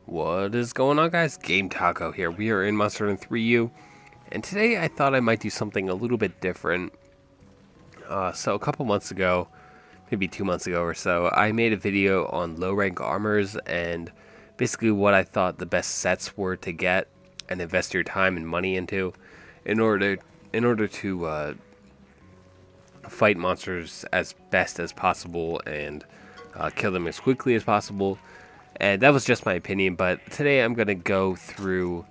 What is going on, guys? Game Taco here. We are in MH3U, and today I thought I might do something a little bit different. So a couple months ago, maybe 2 months ago or so, I made a video on low rank armors and basically what I thought the best sets were to get and invest your time and money into in order to fight monsters as best as possible and kill them as quickly as possible. And that was just my opinion, but today I'm going to go through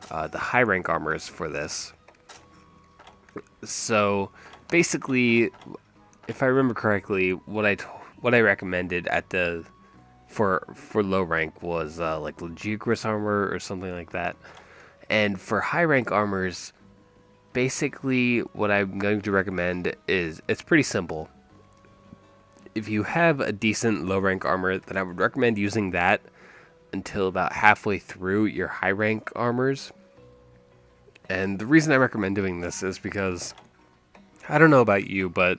the high rank armors for this. So basically, if I remember correctly, what I recommended at the for low rank was like Legicris armor or something like that. And for high rank armors, basically what I'm going to recommend is, it's pretty simple. If you have a decent low rank armor, then I would recommend using that until about halfway through your high rank armors. And the reason I recommend doing this is because, I don't know about you, but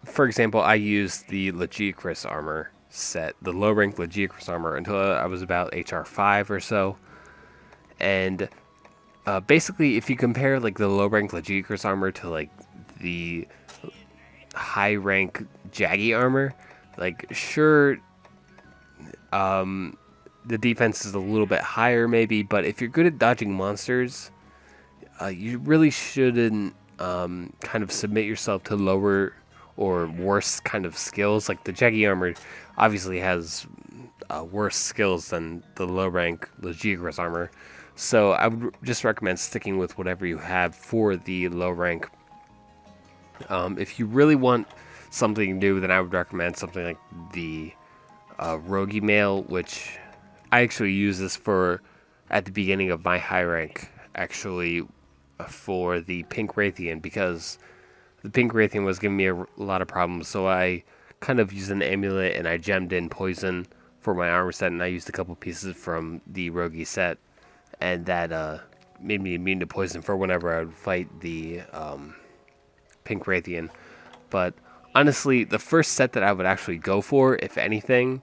for example, I used the Legicris armor set, the low rank Legicris armor, until I was about HR 5 or so. And basically, if you compare like the low rank Legicris armor to like the high rank Jaggy armor, like sure, the defense is a little bit higher maybe, but if you're good at dodging monsters, you really shouldn't kind of submit yourself to lower or worse kind of skills. Like the Jaggy armor obviously has worse skills than the low rank Legicris armor, so I would just recommend sticking with whatever you have for the low rank. If you really want something new, then I would recommend something like the Rogie Mail, which I actually use this for at the beginning of my high rank, actually, for the Pink Raytheon, because the Pink Raytheon was giving me a lot of problems, so I kind of used an amulet and I gemmed in poison for my armor set, and I used a couple pieces from the Rogie set, and that made me immune to poison for whenever I would fight the Pink Raytheon. But honestly, the first set that I would actually go for, if anything,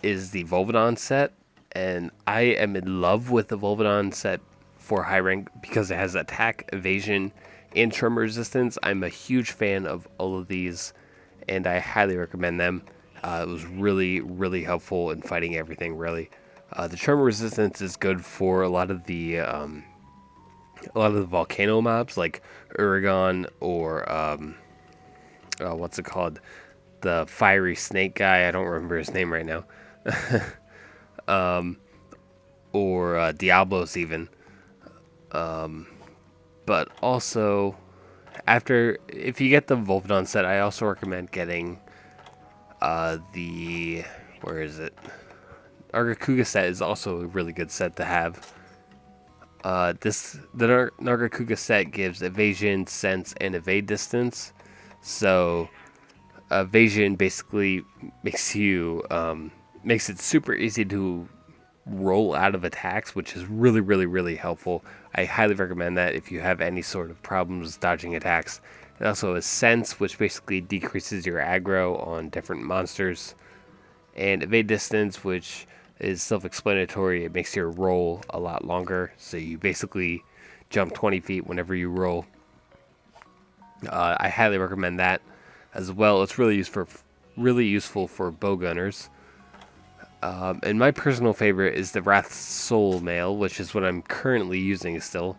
is the Volvidon set. And I am in love with the Volvidon set for high rank because it has attack, evasion, and tremor resistance. I'm a huge fan of all of these, and I highly recommend them. It was really, really helpful in fighting everything, really. The tremor resistance is good for a lot of the volcano mobs like Uragon or what's it called? The fiery snake guy. I don't remember his name right now. Or Diablos even. But also, if you get the Volvidon set, I also recommend getting where is it? Nargacuga set is also a really good set to have. The Nargacuga set gives evasion, sense, and evade distance. So evasion basically makes it super easy to roll out of attacks, which is really, really, really helpful. I highly recommend that if you have any sort of problems dodging attacks. It also has sense, which basically decreases your aggro on different monsters, and evade distance, which is self-explanatory. It makes your roll a lot longer, so you basically jump 20 feet whenever you roll. I highly recommend that as well. It's really useful for bow gunners. And my personal favorite is the Wrath Soul Mail, which is what I'm currently using still,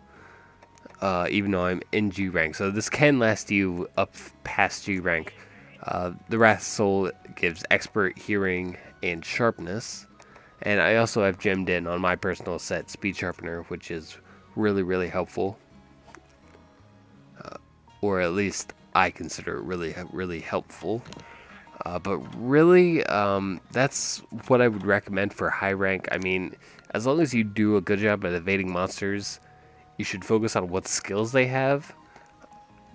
even though I'm in G rank. So this can last you up past G rank. The Wrath Soul gives expert, hearing, and sharpness. And I also have gemmed in on my personal set Speed Sharpener, which is really, really helpful. Or at least I consider it really, really helpful. But really, that's what I would recommend for high rank. I mean, as long as you do a good job at evading monsters, you should focus on what skills they have,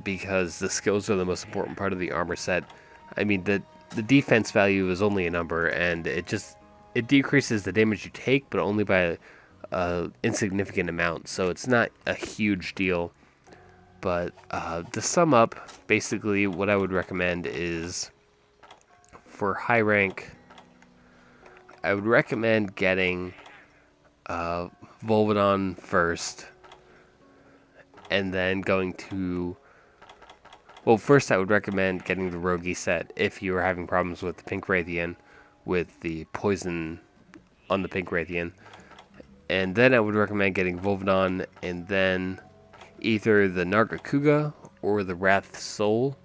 because the skills are the most important part of the armor set. I mean, the defense value is only a number, and it decreases the damage you take, but only by a insignificant amount, so it's not a huge deal. But to sum up, basically what I would recommend is for high rank, I would recommend getting Volvidon first, and then going to... Well, first I would recommend getting the Rogi set if you are having problems with the Pink Raytheon, with the poison on the Pink Raytheon. And then I would recommend getting Volvidon, and then either the Nargacuga or the Wrath Soul,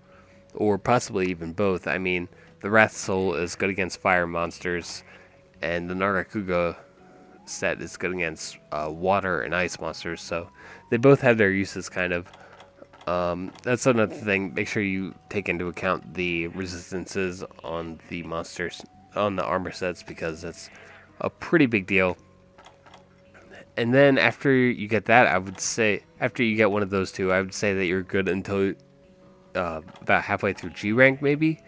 or possibly even both. I mean, the Wrath Soul is good against fire monsters, and the Nargacuga set is good against water and ice monsters, so they both have their uses, kind of. That's another thing. Make sure you take into account the resistances on the monsters, on the armor sets, because that's a pretty big deal. And then after you get that, I would say, after you get one of those two, I would say that you're good until about halfway through G rank, maybe.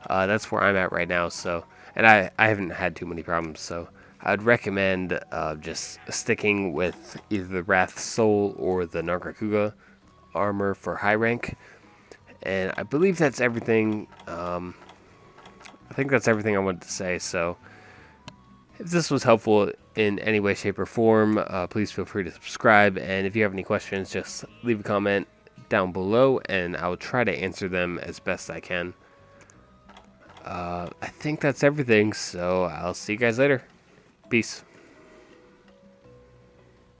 That's where I'm at right now. So, and I haven't had too many problems. So I'd recommend just sticking with either the Wrath Soul or the Nargacuga armor for high rank. And I believe that's everything. I think that's everything I wanted to say. So if this was helpful in any way, shape, or form, please feel free to subscribe. And if you have any questions, just leave a comment down below, and I will try to answer them as best I can. I think that's everything, so I'll see you guys later. Peace.